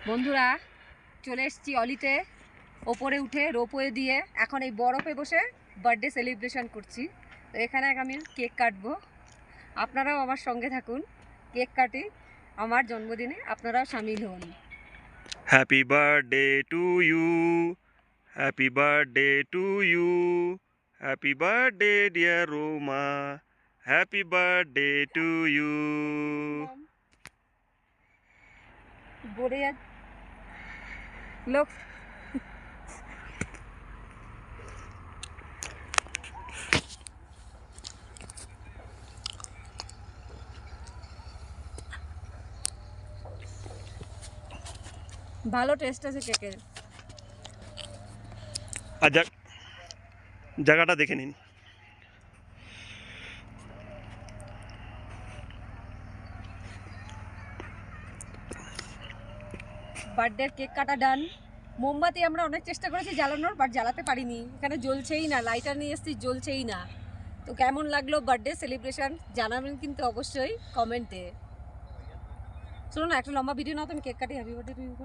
বন্ধুরা চলে এসেছি অলিতে, ওপরে উঠে রোপওয়ে দিয়ে এখন এই বরফে বসে বার্থডে সেলিব্রেশন করছি। তো এখানে আমি কেক কাটবো, আপনারাও আমার সঙ্গে থাকুন, কেক কাটি আমার জন্মদিনে, আপনারাও সামিল হন। Happy birthday to you, happy birthday to you, happy birthday dear Roma, happy birthday to you. বলে লোক ভালো টেস্ট আছে কেকের। আর জায়গাটা দেখে নিন। বার্থডে কেক কাটা ডান। মোমবাতি আমরা অনেক চেষ্টা করেছি জ্বালানোর, বাট জ্বালাতে পারিনি, এখানে জ্বলছেই না, লাইটার নিয়ে এসেছি জ্বলছেই না। তো কেমন লাগলো বার্থডে সেলিব্রেশন জানাবেন কিন্তু অবশ্যই কমেন্টে। শোনো না, একটা লম্বা ভিডিও নাও, তো আমি কেক কাটি, হ্যাপি বার্থডে টু ইউ করে।